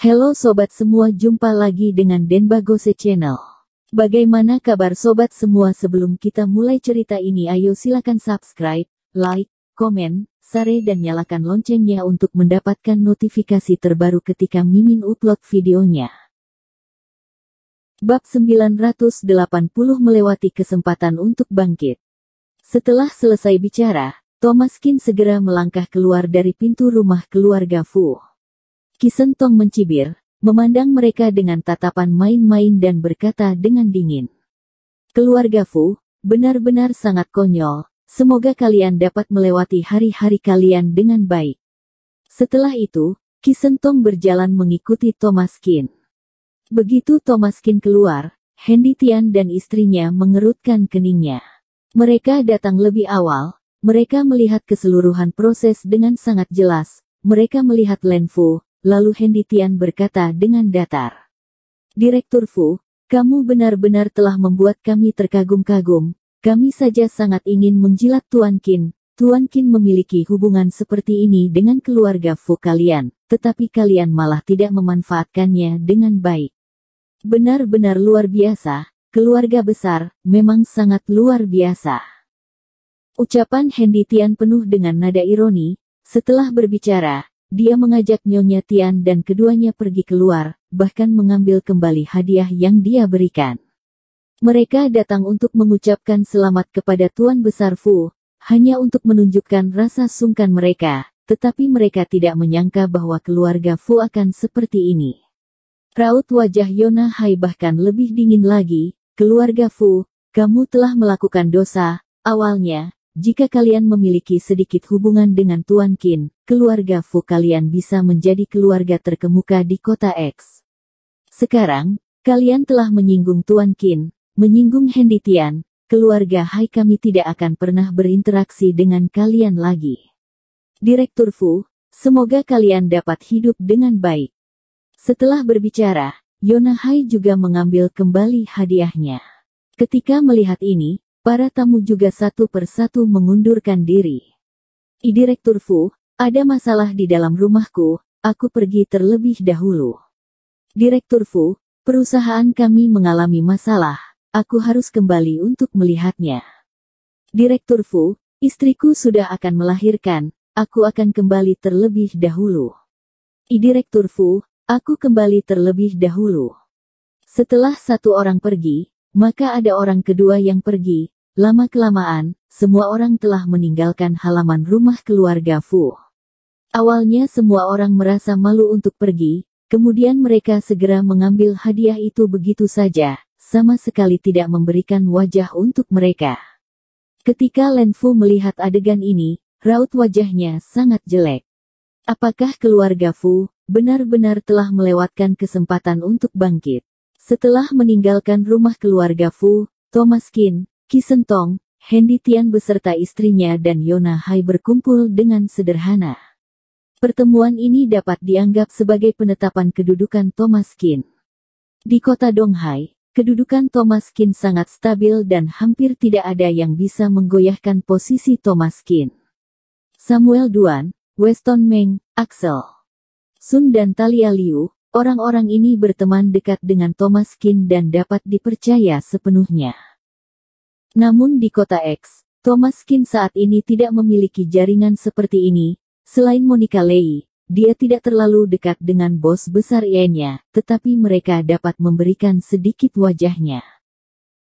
Halo sobat semua, jumpa lagi dengan Denbagose Channel. Bagaimana kabar sobat semua? Sebelum kita mulai cerita ini, ayo silakan subscribe, like, komen, share dan nyalakan loncengnya untuk mendapatkan notifikasi terbaru ketika Mimin upload videonya. Bab 980 melewati kesempatan untuk bangkit. Setelah selesai bicara, Thomaskin segera melangkah keluar dari pintu rumah keluarga Fu. Qi Shentong mencibir, memandang mereka dengan tatapan main-main dan berkata dengan dingin. Keluarga Fu, benar-benar sangat konyol, semoga kalian dapat melewati hari-hari kalian dengan baik. Setelah itu, Qi Shentong berjalan mengikuti Thomaskin. Begitu Thomaskin keluar, Hendy Tian dan istrinya mengerutkan keningnya. Mereka datang lebih awal, mereka melihat keseluruhan proses dengan sangat jelas, mereka melihat Len Fu. Lalu Hendy Tian berkata dengan datar. Direktur Fu, kamu benar-benar telah membuat kami terkagum-kagum. Kami saja sangat ingin menjilat Tuan Qin. Tuan Qin memiliki hubungan seperti ini dengan keluarga Fu kalian, tetapi kalian malah tidak memanfaatkannya dengan baik. Benar-benar luar biasa, keluarga besar, memang sangat luar biasa. Ucapan Hendy Tian penuh dengan nada ironi. Setelah berbicara, dia mengajak Nyonya Tian dan keduanya pergi keluar, bahkan mengambil kembali hadiah yang dia berikan. Mereka datang untuk mengucapkan selamat kepada Tuan Besar Fu, hanya untuk menunjukkan rasa sungkan mereka, tetapi mereka tidak menyangka bahwa keluarga Fu akan seperti ini. Raut wajah Yona Hai bahkan lebih dingin lagi. Keluarga Fu, kamu telah melakukan dosa. Awalnya, jika kalian memiliki sedikit hubungan dengan Tuan Qin, keluarga Fu kalian bisa menjadi keluarga terkemuka di kota X. Sekarang, kalian telah menyinggung Tuan Qin, menyinggung Hendy Tian, keluarga Hai kami tidak akan pernah berinteraksi dengan kalian lagi. Direktur Fu, semoga kalian dapat hidup dengan baik. Setelah berbicara, Yona Hai juga mengambil kembali hadiahnya. Ketika melihat ini, para tamu juga satu persatu mengundurkan diri. Direktur Fu, ada masalah di dalam rumahku, aku pergi terlebih dahulu. Direktur Fu, perusahaan kami mengalami masalah, aku harus kembali untuk melihatnya. Direktur Fu, istriku sudah akan melahirkan, aku akan kembali terlebih dahulu. Direktur Fu, aku kembali terlebih dahulu. Setelah satu orang pergi, maka ada orang kedua yang pergi. Lama-kelamaan, semua orang telah meninggalkan halaman rumah keluarga Fu. Awalnya semua orang merasa malu untuk pergi, kemudian mereka segera mengambil hadiah itu begitu saja, sama sekali tidak memberikan wajah untuk mereka. Ketika Len Fu melihat adegan ini, raut wajahnya sangat jelek. Apakah keluarga Fu benar-benar telah melewatkan kesempatan untuk bangkit? Setelah meninggalkan rumah keluarga Fu, Thomaskin, Qi Shentong, Hendy Tian beserta istrinya dan Yona Hai berkumpul dengan sederhana. Pertemuan ini dapat dianggap sebagai penetapan kedudukan Thomaskin. Di kota Donghai, kedudukan Thomaskin sangat stabil dan hampir tidak ada yang bisa menggoyahkan posisi Thomaskin. Samuel Duan, Weston Meng, Axel Sun dan Talia Liu, orang-orang ini berteman dekat dengan Thomaskin dan dapat dipercaya sepenuhnya. Namun di kota X, Thomaskin saat ini tidak memiliki jaringan seperti ini. Selain Monica Lei, dia tidak terlalu dekat dengan bos besar Ian-nya, tetapi mereka dapat memberikan sedikit wajahnya.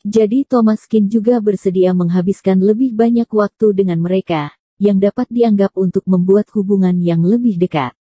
Jadi Thomaskin juga bersedia menghabiskan lebih banyak waktu dengan mereka, yang dapat dianggap untuk membuat hubungan yang lebih dekat.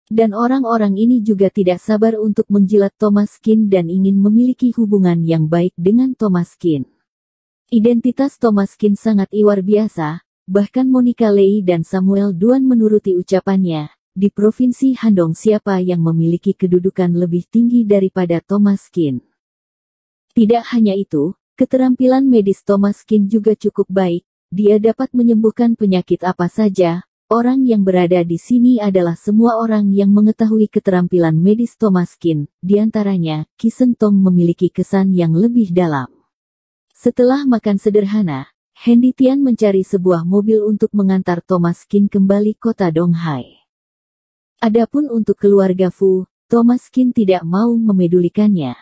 Dan orang-orang ini juga tidak sabar untuk menjilat Thomaskin dan ingin memiliki hubungan yang baik dengan Thomaskin. Identitas Thomaskin sangat luar biasa, bahkan Monica Lei dan Samuel Duan menuruti ucapannya. Di provinsi Handong siapa yang memiliki kedudukan lebih tinggi daripada Thomaskin? Tidak hanya itu, keterampilan medis Thomaskin juga cukup baik, dia dapat menyembuhkan penyakit apa saja. Orang yang berada di sini adalah semua orang yang mengetahui keterampilan medis Thomaskin, diantaranya, Qi Shentong memiliki kesan yang lebih dalam. Setelah makan sederhana, Hendy Tian mencari sebuah mobil untuk mengantar Thomaskin kembali kota Donghai. Adapun untuk keluarga Fu, Thomas Kin tidak mau memedulikannya.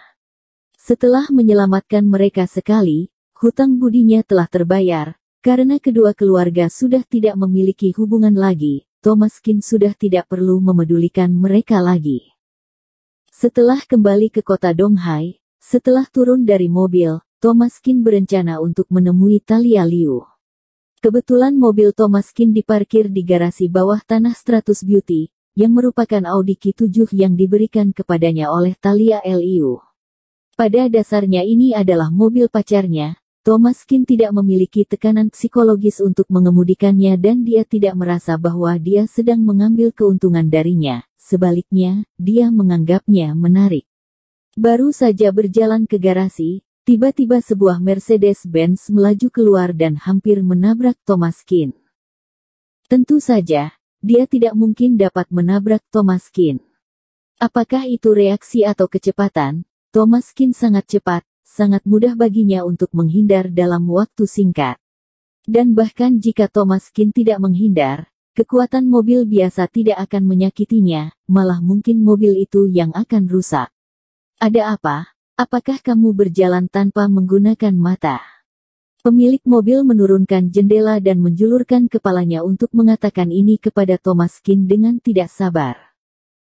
Setelah menyelamatkan mereka sekali, hutang budinya telah terbayar. Karena kedua keluarga sudah tidak memiliki hubungan lagi, Thomas Kin sudah tidak perlu memedulikan mereka lagi. Setelah kembali ke kota Donghai, setelah turun dari mobil, Thomas Kin berencana untuk menemui Thalia Liu. Kebetulan mobil Thomas Kin diparkir di garasi bawah tanah Stratus Beauty, yang merupakan Audi Q7 yang diberikan kepadanya oleh Thalia Liu. Pada dasarnya ini adalah mobil pacarnya. Thomas Kin tidak memiliki tekanan psikologis untuk mengemudikannya dan dia tidak merasa bahwa dia sedang mengambil keuntungan darinya. Sebaliknya, dia menganggapnya menarik. Baru saja berjalan ke garasi, tiba-tiba sebuah Mercedes-Benz melaju keluar dan hampir menabrak Thomas Kin. Tentu saja, dia tidak mungkin dapat menabrak Thomas Kin. Apakah itu reaksi atau kecepatan? Thomas Kin sangat cepat, sangat mudah baginya untuk menghindar dalam waktu singkat. Dan bahkan jika Thomas Kin tidak menghindar, kekuatan mobil biasa tidak akan menyakitinya, malah mungkin mobil itu yang akan rusak. Ada apa? Apakah kamu berjalan tanpa menggunakan mata? Pemilik mobil menurunkan jendela dan menjulurkan kepalanya untuk mengatakan ini kepada Thomas Kin dengan tidak sabar.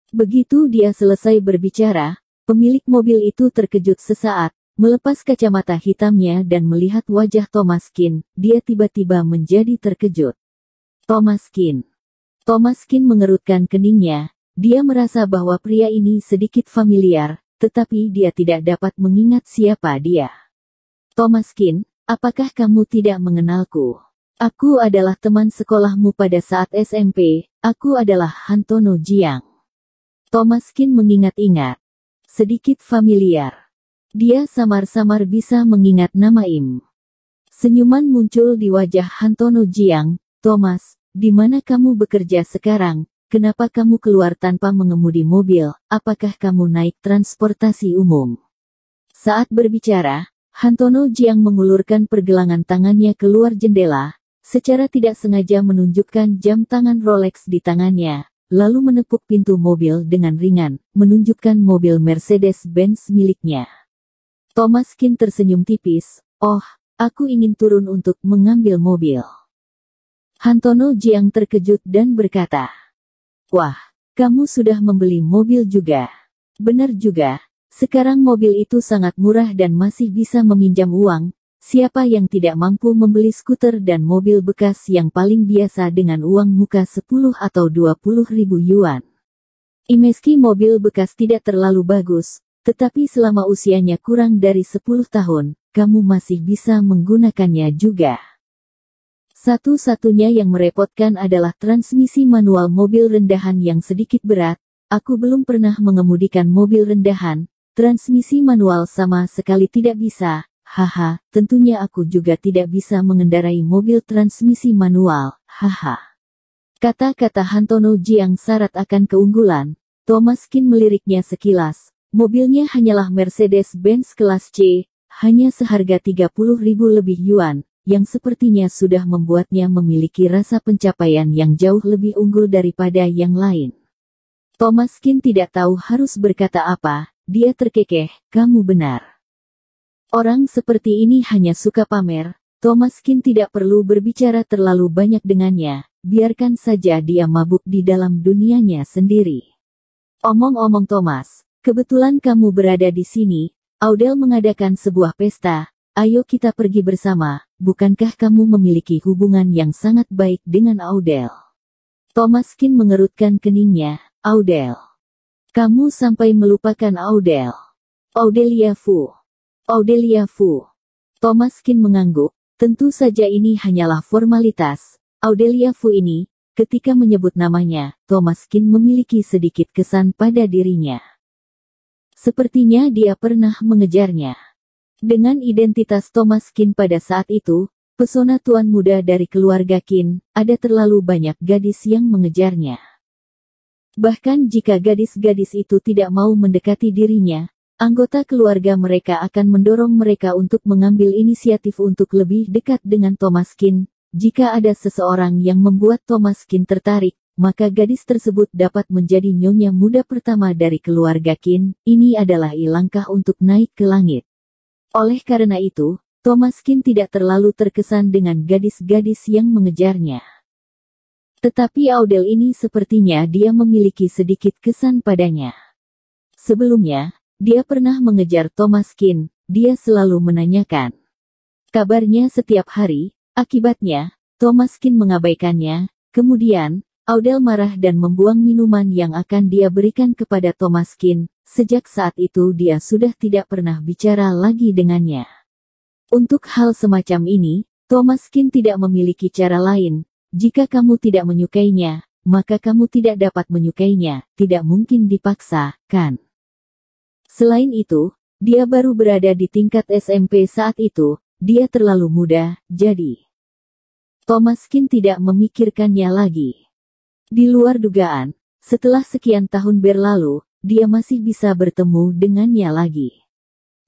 Begitu dia selesai berbicara, pemilik mobil itu terkejut sesaat, melepas kacamata hitamnya dan melihat wajah Thomas Kin, dia tiba-tiba menjadi terkejut. Thomas Kin. Thomas Kin mengerutkan keningnya, dia merasa bahwa pria ini sedikit familiar, tetapi dia tidak dapat mengingat siapa dia. Thomas Kin, apakah kamu tidak mengenalku? Aku adalah teman sekolahmu pada saat SMP, aku adalah Hantono Jiang. Thomas Kin mengingat-ingat. Sedikit familiar. Dia samar-samar bisa mengingat nama Im. Senyuman muncul di wajah Hantono Jiang. Thomas, di mana kamu bekerja sekarang? Kenapa kamu keluar tanpa mengemudi mobil? Apakah kamu naik transportasi umum? Saat berbicara, Hantono Jiang mengulurkan pergelangan tangannya keluar jendela, secara tidak sengaja menunjukkan jam tangan Rolex di tangannya. Lalu menepuk pintu mobil dengan ringan, menunjukkan mobil Mercedes-Benz miliknya. Thomas Kin tersenyum tipis, oh, aku ingin turun untuk mengambil mobil. Hantono Jiang terkejut dan berkata, wah, kamu sudah membeli mobil juga. Benar juga, sekarang mobil itu sangat murah dan masih bisa meminjam uang. Siapa yang tidak mampu membeli skuter dan mobil bekas yang paling biasa dengan uang muka 10 atau 20 ribu yuan? Meski mobil bekas tidak terlalu bagus, tetapi selama usianya kurang dari 10 tahun, kamu masih bisa menggunakannya juga. Satu-satunya yang merepotkan adalah transmisi manual mobil rendahan yang sedikit berat. Aku belum pernah mengemudikan mobil rendahan, transmisi manual sama sekali tidak bisa. Haha, tentunya aku juga tidak bisa mengendarai mobil transmisi manual, haha. Kata-kata Hantono Jiang syarat akan keunggulan. Thomas Kin meliriknya sekilas. Mobilnya hanyalah Mercedes-Benz kelas C, hanya seharga 30.000 lebih yuan, yang sepertinya sudah membuatnya memiliki rasa pencapaian yang jauh lebih unggul daripada yang lain. Thomas Kin tidak tahu harus berkata apa, dia terkekeh, kamu benar. Orang seperti ini hanya suka pamer. Thomas Kin tidak perlu berbicara terlalu banyak dengannya, biarkan saja dia mabuk di dalam dunianya sendiri. Omong-omong Thomas, kebetulan kamu berada di sini, Audel mengadakan sebuah pesta, ayo kita pergi bersama, bukankah kamu memiliki hubungan yang sangat baik dengan Audel? Thomas Kin mengerutkan keningnya, Audel. Kamu sampai melupakan Audel. Audelia Fu. Audelia Fu. Thomas Kin mengangguk, tentu saja ini hanyalah formalitas. Audelia Fu ini, ketika menyebut namanya, Thomas Kin memiliki sedikit kesan pada dirinya. Sepertinya dia pernah mengejarnya. Dengan identitas Thomas Kin pada saat itu, pesona tuan muda dari keluarga Kin, ada terlalu banyak gadis yang mengejarnya. Bahkan jika gadis-gadis itu tidak mau mendekati dirinya, anggota keluarga mereka akan mendorong mereka untuk mengambil inisiatif untuk lebih dekat dengan Thomas Kin. Jika ada seseorang yang membuat Thomas Kin tertarik, maka gadis tersebut dapat menjadi nyonya muda pertama dari keluarga Qin. Ini adalah langkah untuk naik ke langit. Oleh karena itu, Thomas Qin tidak terlalu terkesan dengan gadis-gadis yang mengejarnya. Tetapi Audel ini sepertinya dia memiliki sedikit kesan padanya. Sebelumnya, dia pernah mengejar Thomas Qin. Dia selalu menanyakan kabarnya setiap hari. Akibatnya, Thomas Qin mengabaikannya. Kemudian, Audel marah dan membuang minuman yang akan dia berikan kepada Thomas Qin. Sejak saat itu dia sudah tidak pernah bicara lagi dengannya. Untuk hal semacam ini, Thomas Qin tidak memiliki cara lain. Jika kamu tidak menyukainya, maka kamu tidak dapat menyukainya. Tidak mungkin dipaksa, kan? Selain itu, dia baru berada di tingkat SMP saat itu. Dia terlalu muda, jadi Thomas Qin tidak memikirkannya lagi. Di luar dugaan, setelah sekian tahun berlalu, dia masih bisa bertemu dengannya lagi.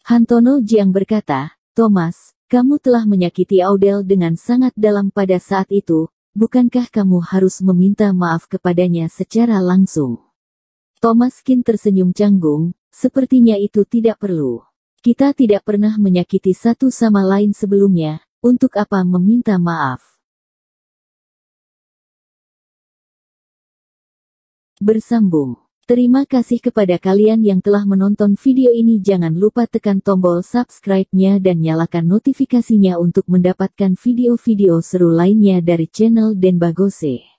Hantono Jiang berkata, Thomas, kamu telah menyakiti Audel dengan sangat dalam pada saat itu. Bukankah kamu harus meminta maaf kepadanya secara langsung? Thomas Qin tersenyum canggung, sepertinya itu tidak perlu. Kita tidak pernah menyakiti satu sama lain sebelumnya, untuk apa meminta maaf? Bersambung. Terima kasih kepada kalian yang telah menonton video ini. Jangan lupa tekan tombol subscribe-nya dan nyalakan notifikasinya untuk mendapatkan video-video seru lainnya dari channel Denbagose.